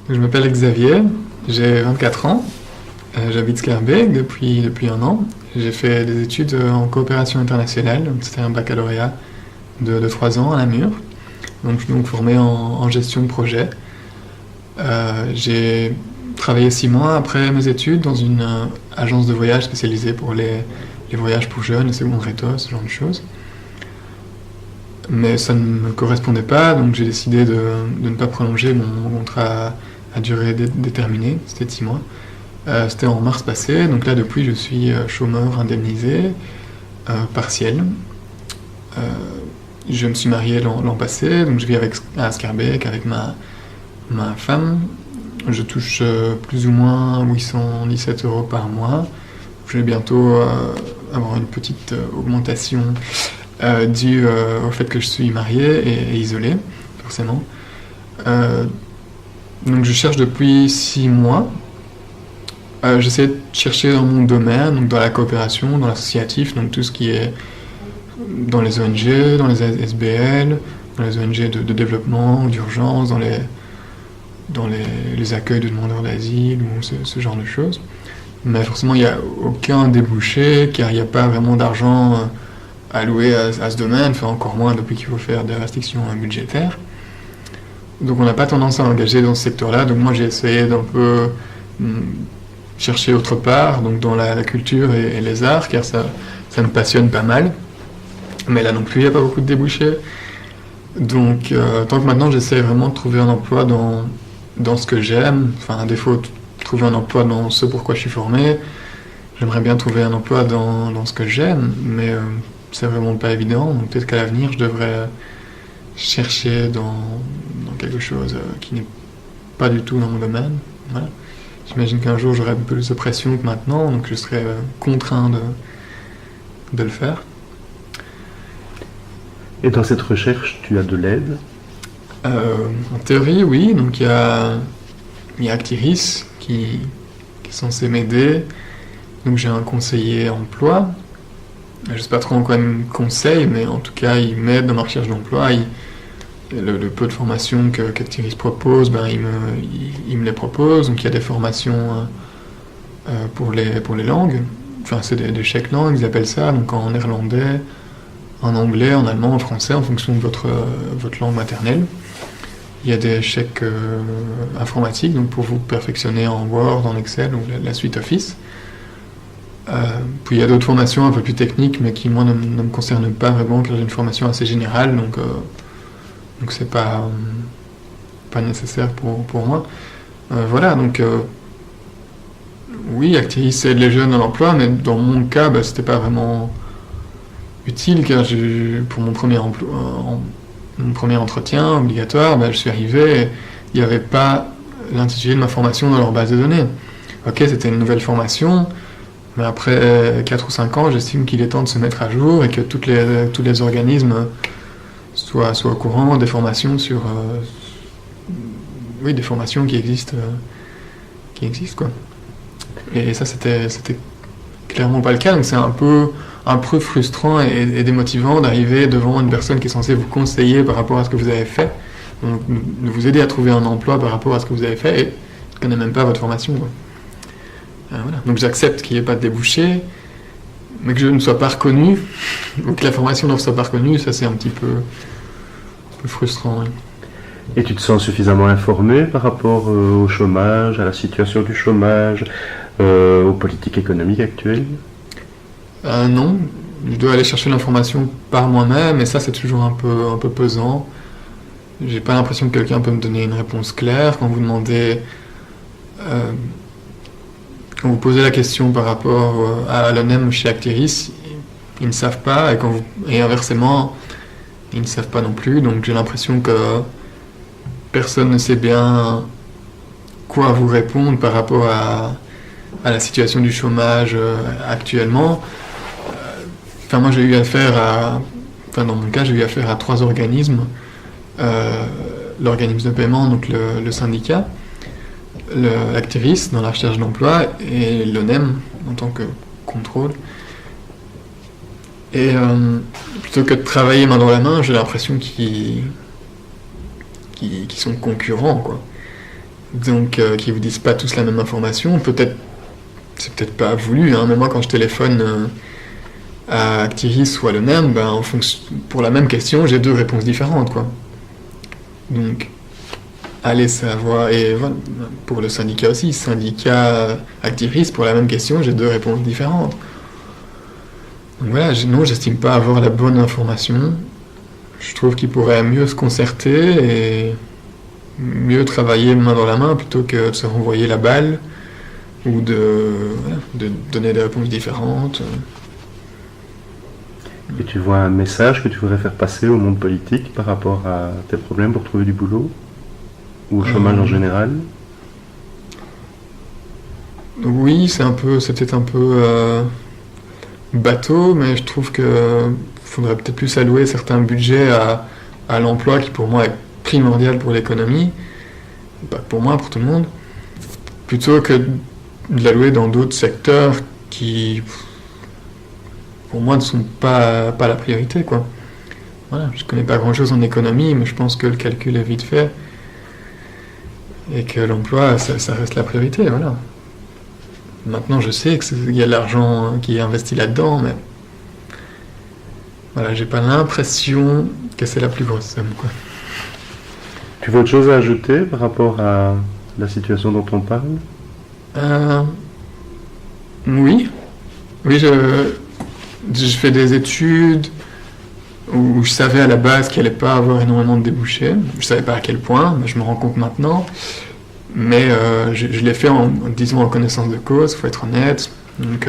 Je m'appelle Xavier, j'ai 24 ans, j'habite Schaerbeek depuis un an. J'ai fait des études en coopération internationale, donc c'était un baccalauréat de 3 ans à Namur, donc formé en gestion de projet. J'ai travaillé 6 mois après mes études dans une agence de voyage spécialisée pour les voyages pour jeunes, les secondes rétos, ce genre de choses. Mais ça ne me correspondait pas, donc j'ai décidé de ne pas prolonger mon contrat à durée déterminée, c'était 6 mois. C'était en mars passé, donc là depuis je suis chômeur indemnisé, partiel. Je me suis marié l'an passé, donc je vis à Schaerbeek avec ma femme. Je touche plus ou moins 817 € par mois. Je vais bientôt avoir une petite augmentation due au fait que je suis marié et isolé, forcément. Donc je cherche depuis 6 mois. J'essaie de chercher dans mon domaine, donc dans la coopération, dans l'associatif, donc tout ce qui est dans les ONG, dans les SBL, dans les ONG de développement, d'urgence, dans les accueils de demandeurs d'asile ou ce genre de choses. Mais forcément, il n'y a aucun débouché, car il n'y a pas vraiment d'argent alloué à ce domaine, enfin encore moins depuis qu'il faut faire des restrictions budgétaires. Donc on n'a pas tendance à engager dans ce secteur-là, donc moi j'ai essayé d'un peu chercher autre part, donc dans la culture et les arts, car ça me passionne pas mal. Mais là non plus, il n'y a pas beaucoup de débouchés. Donc tant que maintenant j'essaie vraiment de trouver un emploi dans ce que j'aime, enfin à défaut de trouver un emploi dans ce pourquoi je suis formé, j'aimerais bien trouver un emploi dans ce que j'aime, mais c'est vraiment pas évident, donc peut-être qu'à l'avenir je devrais chercher dans quelque chose qui n'est pas du tout dans mon domaine. Voilà. J'imagine qu'un jour j'aurai un peu plus de pression que maintenant, donc je serai contraint de le faire. Et dans cette recherche, tu as de l'aide ? En théorie, oui. Donc il y a Actiris qui est censé m'aider. Donc j'ai un conseiller emploi. Je ne sais pas trop en quoi il me conseille, mais en tout cas il m'aide dans ma recherche d'emploi. Le peu de formations qu'Actiris propose, il me les propose. Donc il y a des formations pour les langues. Enfin c'est des chèques langues, ils appellent ça. Donc en néerlandais, en anglais, en allemand, en français, en fonction de votre langue maternelle. Il y a des chèques informatiques, donc pour vous perfectionner en Word, en Excel ou la suite Office. Puis il y a d'autres formations un peu plus techniques, mais qui moi ne me concernent pas vraiment, car j'ai une formation assez générale, donc c'est pas nécessaire pour moi. Voilà, donc oui, Actiris aide les jeunes à l'emploi, mais dans mon cas, c'était pas vraiment utile, car pour mon premier entretien obligatoire, je suis arrivé et il n'y avait pas l'intitulé de ma formation dans leur base de données. Ok, c'était une nouvelle formation, mais après 4 ou 5 ans, j'estime qu'il est temps de se mettre à jour et que tous les organismes soient au courant des formations des formations qui existent quoi. Et ça, c'était clairement pas le cas, donc c'est un peu frustrant et démotivant d'arriver devant une personne qui est censée vous conseiller par rapport à ce que vous avez fait, donc de vous aider à trouver un emploi par rapport à ce que vous avez fait et ne connaît même pas votre formation, quoi. Voilà. Donc j'accepte qu'il n'y ait pas de débouché, mais que je ne sois pas reconnu, ou que la formation ne soit pas reconnue, ça c'est un peu frustrant. Oui. Et tu te sens suffisamment informé par rapport au chômage, à la situation du chômage, aux politiques économiques actuelles ? Non, je dois aller chercher l'information par moi-même, et ça c'est toujours un peu pesant. J'ai pas l'impression que quelqu'un peut me donner une réponse claire. Quand vous demandez, quand vous posez la question par rapport à l'ONEM chez Actiris, ils ne savent pas, et inversement, ils ne savent pas non plus. Donc j'ai l'impression que personne ne sait bien quoi vous répondre par rapport à la situation du chômage actuellement. Enfin, moi, dans mon cas, j'ai eu affaire à 3 organismes. L'organisme de paiement, donc le syndicat, l'Actiris dans la recherche d'emploi et l'ONEM en tant que contrôle. Et plutôt que de travailler main dans la main, j'ai l'impression qu'ils sont concurrents, quoi. donc qui vous disent pas tous la même information. C'est peut-être pas voulu, hein, mais moi quand je téléphone à Actiris ou à l'ONEM, pour la même question, j'ai 2 réponses différentes, quoi. Donc, allez savoir, et voilà, pour le syndicat aussi, syndicat Actiris, pour la même question, j'ai 2 réponses différentes. Donc voilà, non, j'estime pas avoir la bonne information. Je trouve qu'ils pourraient mieux se concerter et mieux travailler main dans la main plutôt que de se renvoyer la balle ou de donner des réponses différentes. Et tu vois un message que tu voudrais faire passer au monde politique par rapport à tes problèmes pour trouver du boulot ou au chômage en général? Oui, c'est peut-être un peu bateau, mais je trouve que faudrait peut-être plus allouer certains budgets à l'emploi qui pour moi est primordial pour l'économie, pas pour moi, pour tout le monde, plutôt que de l'allouer dans d'autres secteurs qui pour moi ne sont pas la priorité, quoi. Voilà, je connais pas grand chose en économie, mais je pense que le calcul est vite fait et que l'emploi ça reste la priorité, voilà. Maintenant je sais qu'il y a de l'argent qui est investi là-dedans, mais voilà, j'ai pas l'impression que c'est la plus grosse somme, quoi. Tu veux autre chose à ajouter par rapport à la situation dont on parle? Oui, je fais des études où je savais à la base qu'il n'allait pas avoir énormément de débouchés. Je savais pas à quel point, mais je me rends compte maintenant. Mais je l'ai fait disons en connaissance de cause, il faut être honnête. Donc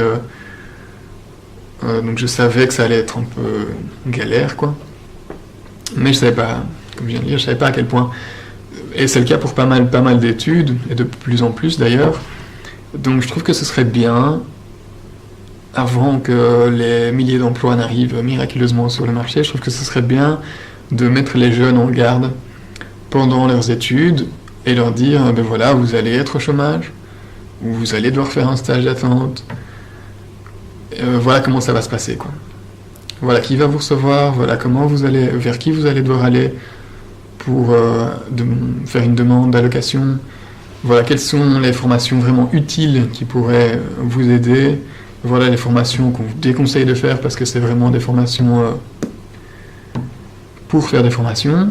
je savais que ça allait être un peu galère, quoi. Mais je savais pas, comme je viens de dire, je savais pas à quel point. Et c'est le cas pour pas mal d'études, et de plus en plus d'ailleurs. Donc je trouve que ce serait bien, avant que les milliers d'emplois n'arrivent miraculeusement sur le marché, je trouve que ce serait bien de mettre les jeunes en garde pendant leurs études et leur dire, ben voilà, vous allez être au chômage, ou vous allez devoir faire un stage d'attente. Voilà comment ça va se passer, quoi. Voilà qui va vous recevoir, voilà vers qui vous allez devoir aller pour faire une demande d'allocation. Voilà quelles sont les formations vraiment utiles qui pourraient vous aider. Voilà les formations qu'on vous déconseille de faire parce que c'est vraiment des formations pour faire des formations.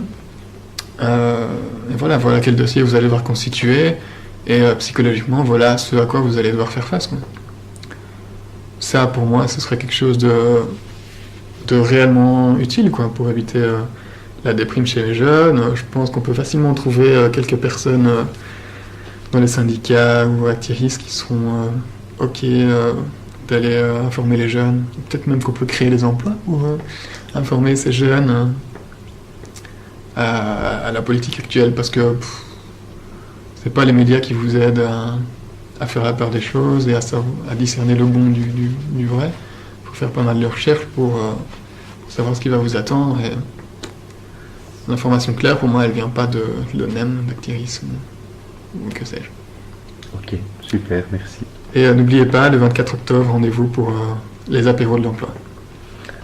Et voilà quel dossier vous allez devoir constituer. Et psychologiquement, voilà ce à quoi vous allez devoir faire face, quoi. Ça, pour moi, ce serait quelque chose de réellement utile, quoi, pour éviter la déprime chez les jeunes. Je pense qu'on peut facilement trouver quelques personnes dans les syndicats ou activistes qui seront OK d'aller informer les jeunes. Peut-être même qu'on peut créer des emplois pour informer ces jeunes à la politique actuelle, parce que c'est pas les médias qui vous aident à faire la part des choses et à discerner le bon du vrai. Il faut faire pas mal de recherches pour savoir ce qui va vous attendre. Et l'information claire, pour moi, elle vient pas de l'ONEM, d'Actiris ou que sais-je. Ok, super, merci. Et n'oubliez pas, le 24 octobre, rendez-vous pour les apéros de l'emploi.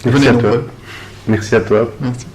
Merci à toi. Merci à toi. Merci.